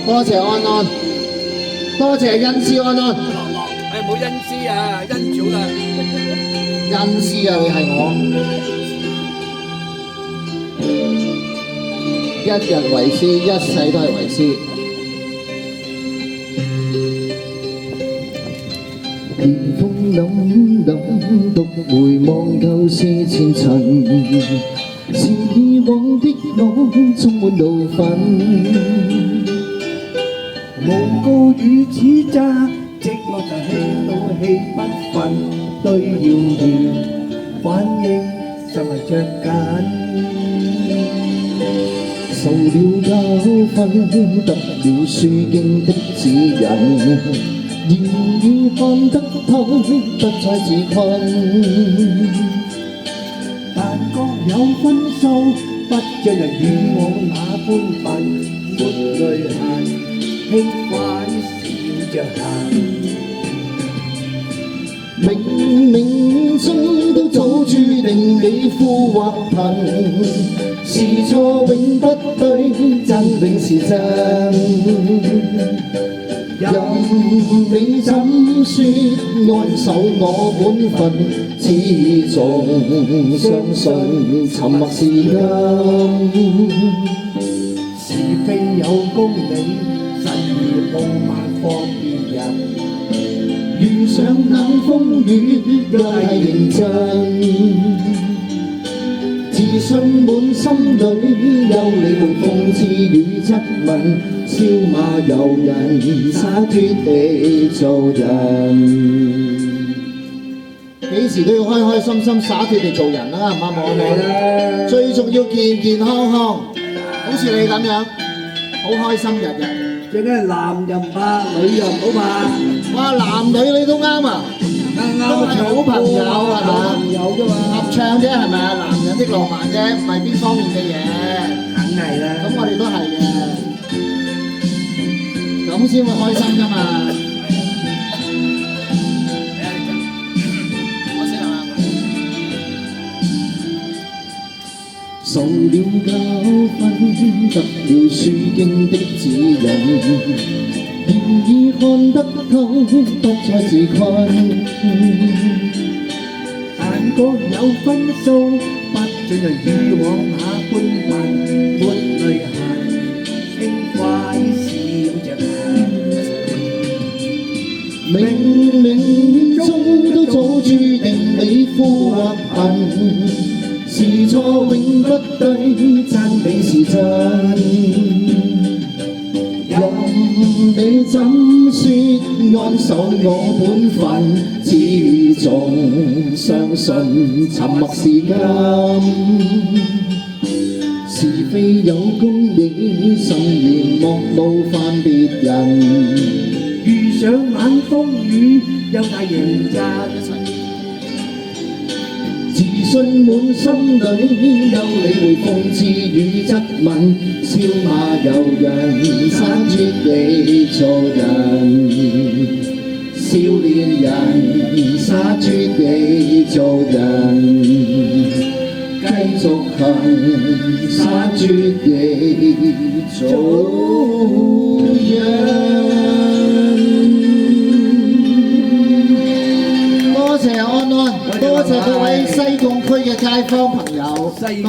多謝安安，多謝恩師安安。冇恩師啊，恩祖啦。恩師啊，你係我。一日為師，一世都係為師。寒風凛凛，獨回望舊事前塵，是以往的我充滿怒憤。無告與指責，寂寞就氣到氣不憤，對謠言反應心係着緊。受了教訓，得了書經的指引，然而看得透，不再自困。但各有分數，不像人與我那般笨，沒淚痕，輕快笑着行。冥冥中都早注定你富或貧，是錯永不對，真永是真。任你怎說，安守我本分，始終相信沉默是金。是非有公理，實而傲慢放別人。遇上冷風雨，又係認真。自信滿心裏，有你們諷刺與質問，笑罵由人，灑脱地做人。幾時都要開開心心、灑脱地做人啦，啱唔啱我？最重要健健康康，好似你咁樣，好開心日日。最緊係男又唔怕，女又唔好怕。哇，男女你都啱啊！都係好朋友係嘛？朋友啫嘛，合唱啫係咪啊？男人的浪漫啫，唔係邊方面嘅嘢。梗係啦。咁我哋都係嘅，咁先會開心㗎嘛。我先係嘛？受了教訓，得了書經的指引。然而看得透，不再自困。但各有分數，不准人與往那般笨，沒淚痕，輕快笑着行。冥冥中都早注定你富或貧，是錯永不對，真比是真。任你怎說，安守我本分，始終相信沉默是金。是非有公理，慎言莫冒犯別人。遇上冷風雨，有大認真。自信滿心裏，有你會諷刺與質問，笑罵由人，灑脱地做人。少年人，灑脱地做人，繼續行，灑脱地做人。多謝安安，多謝各位西貢區嘅街坊朋友，多謝。